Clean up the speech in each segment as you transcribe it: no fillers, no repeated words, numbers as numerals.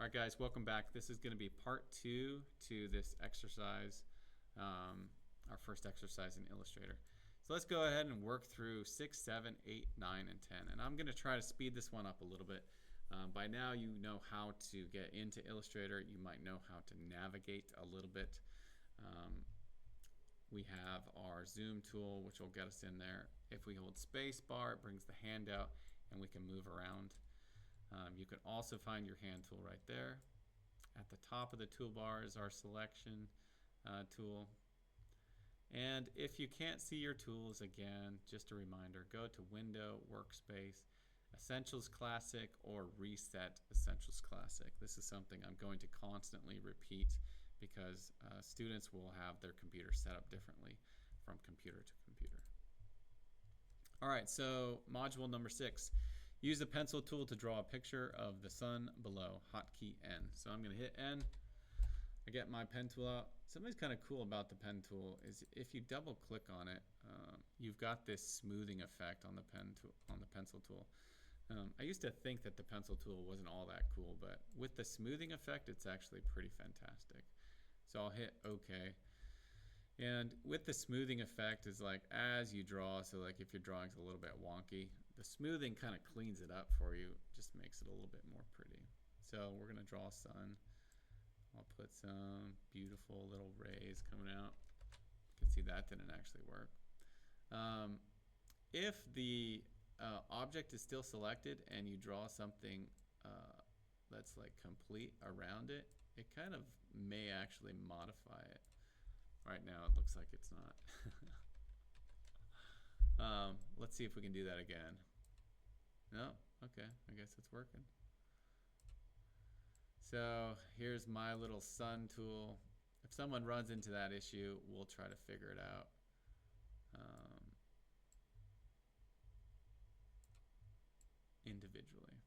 All right, guys, welcome back. This is going to be part 2 to this exercise, our first exercise in Illustrator. So let's go ahead and work through 6, 7, 8, 9, and 10. And I'm going to try to speed this one up a little bit. By now you know how to get into Illustrator. You might know how to navigate a little bit. We have our zoom tool, which will get us in there. If we hold space bar, it brings the hand out and we can move around. You can also find your hand tool right there. At the top of the toolbar is our selection tool. And if you can't see your tools, again, just a reminder, go to Window, Workspace, Essentials Classic, or Reset Essentials Classic. This is something I'm going to constantly repeat because students will have their computer set up differently from computer to computer. All right, so module number 6. Use the pencil tool to draw a picture of the sun below, hotkey N. So I'm going to hit N. I get my pen tool out. Something's kind of cool about the pen tool is if you double click on it, you've got this smoothing effect on the pencil tool. I used to think that the pencil tool wasn't all that cool, but with the smoothing effect, it's actually pretty fantastic. So I'll hit OK. And with the smoothing effect is like as you draw, so like if your drawing's a little bit wonky, the smoothing kind of cleans it up for you, just makes it a little bit more pretty. So we're going to draw a sun. I'll put some beautiful little rays coming out. You can see that didn't actually work. If the object is still selected and you draw something that's like complete around it, it kind of may actually modify it. Right now it looks like it's not. Let's see if we can do that again. No? Okay, I guess it's working. So here's my little sun tool. If someone runs into that issue, we'll try to figure it out. Individually.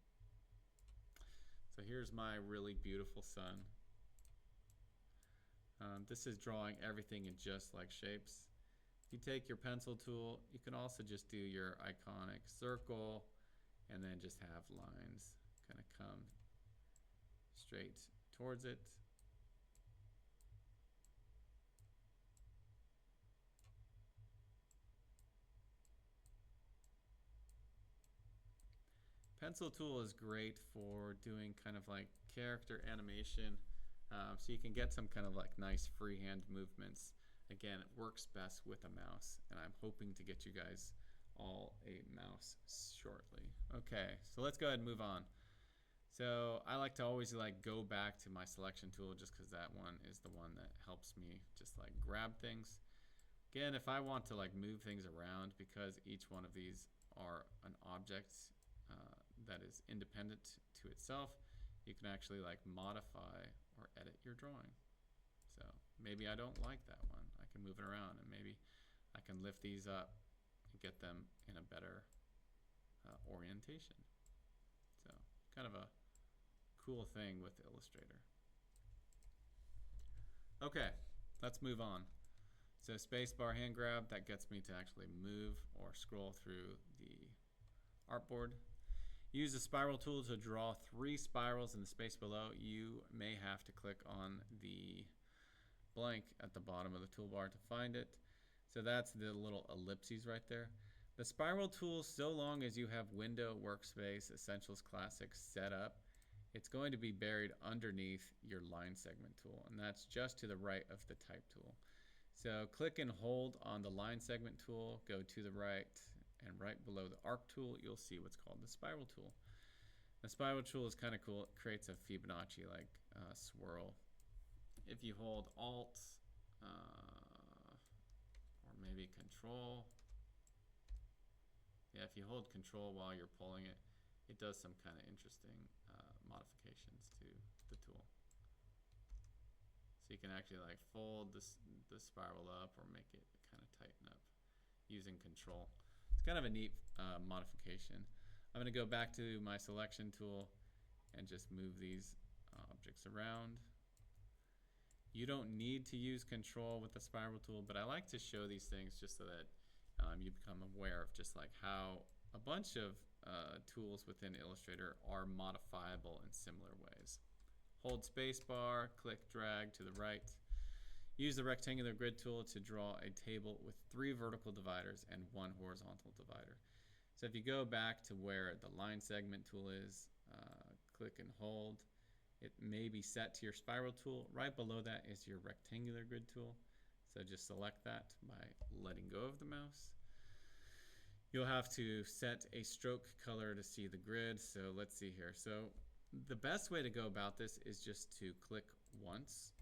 So here's my really beautiful sun. This is drawing everything in just like shapes. If you take your pencil tool, you can also just do your iconic circle and then just have lines kind of come straight towards it. Pencil tool is great for doing kind of like character animation. So you can get some kind of like nice freehand movements. Again, it works best with a mouse, and I'm hoping to get you guys all a mouse shortly. Okay, so let's go ahead and move on. So I like to always like go back to my selection tool just because that one is the one that helps me just like grab things. Again, if I want to like move things around, because each one of these are an object that is independent to itself, you can actually like modify or edit your drawing. So maybe I don't like that one. I can move it around, and maybe I can lift these up and get them in a better orientation. So kind of a cool thing with Illustrator. Okay, let's move on. So spacebar hand grab, that gets me to actually move or scroll through the artboard. Use the spiral tool to draw 3 spirals in the space below. You may have to click on the blank at the bottom of the toolbar to find it. So that's the little ellipses right there. The spiral tool, so long as you have Window, Workspace, Essentials Classic set up, it's going to be buried underneath your line segment tool, and that's just to the right of the type tool. So click and hold on the line segment tool, go to the right, and right below the arc tool, you'll see what's called the spiral tool. The spiral tool is kind of cool. It creates a Fibonacci like swirl. If you hold Alt or maybe Control, yeah, if you hold Control while you're pulling it, it does some kind of interesting modifications to the tool. So you can actually like fold the spiral up or make it kind of tighten up using Control. It's kind of a neat modification. I'm going to go back to my selection tool and just move these objects around. You don't need to use Control with the spiral tool, but I like to show these things just so that you become aware of just like how a bunch of tools within Illustrator are modifiable in similar ways. hold spacebar, click drag to the right. Use the rectangular grid tool to draw a table with 3 vertical dividers and 1 horizontal divider. So if you go back to where the line segment tool is, click and hold. It may be set to your spiral tool. Right below that is your rectangular grid tool. So just select that by letting go of the mouse. You'll have to set a stroke color to see the grid. So let's see here. So the best way to go about this is just to click once,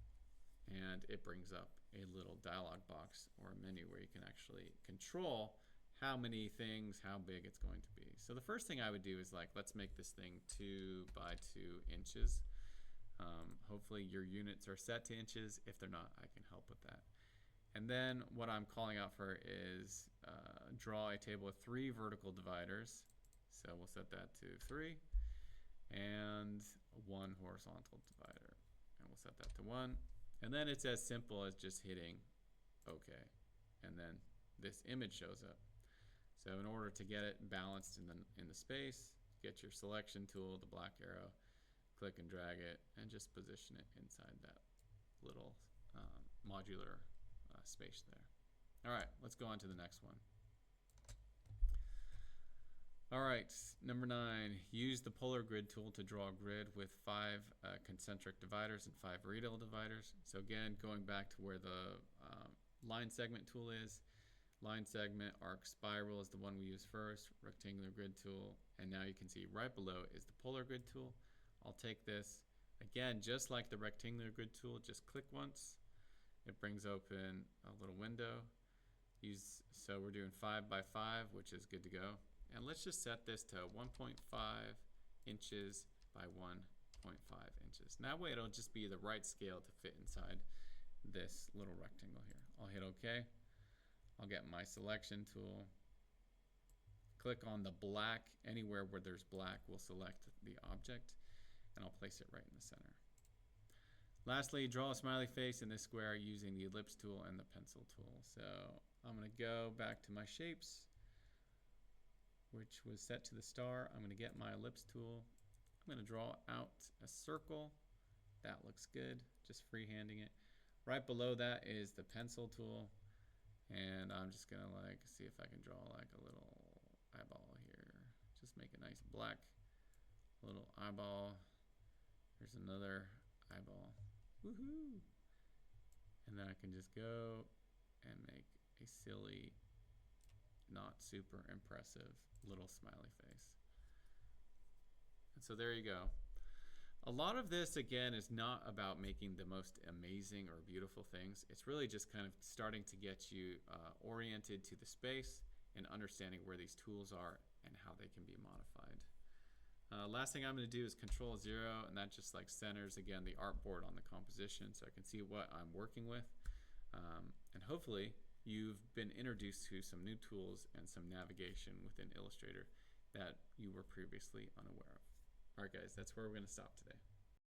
and it brings up a little dialog box or a menu where you can actually control how many things, how big it's going to be. So the first thing I would do is let's make this thing 2 by 2 inches. Hopefully your units are set to inches. If they're not, I can help with that. And then what I'm calling out for is draw a table with 3 vertical dividers. So we'll set that to 3, and 1 horizontal divider. And we'll set that to 1. And then it's as simple as just hitting OK. And then this image shows up. So in order to get it balanced in the space, get your selection tool, the black arrow, click and drag it, and just position it inside that little modular space there. All right, let's go on to the next one. All right, number 9, use the polar grid tool to draw a grid with 5 concentric dividers and 5 radial dividers. So again, going back to where the line segment tool is, line segment, arc spiral is the one we use first, rectangular grid tool, and now you can see right below is the polar grid tool. I'll take this, again, just like the rectangular grid tool, just click once. It brings open a little window. So we're doing 5 by 5, which is good to go. And let's just set this to 1.5 inches by 1.5 inches. And that way it'll just be the right scale to fit inside this little rectangle here. I'll hit OK. I'll get my selection tool. Click on the black. Anywhere where there's black, we'll select the object, and I'll place it right in the center. Lastly, draw a smiley face in this square using the ellipse tool and the pencil tool. So I'm going to go back to my shapes, which was set to the star. I'm going to get my ellipse tool. I'm going to draw out a circle. That looks good, just freehanding it. Right below that is the pencil tool. And I'm just going to see if I can draw a little eyeball here. Just make a nice black little eyeball. There's another eyeball. Woohoo! And then I can just go and make a silly, not super impressive little smiley face. And so there you go. A lot of this, again, is not about making the most amazing or beautiful things. It's really just kind of starting to get you oriented to the space and understanding where these tools are and how they can be modified. Last thing I'm going to do is Control 0, and that just centers, again, the artboard on the composition so I can see what I'm working with. And hopefully you've been introduced to some new tools and some navigation within Illustrator that you were previously unaware of. All right, guys, that's where we're going to stop today.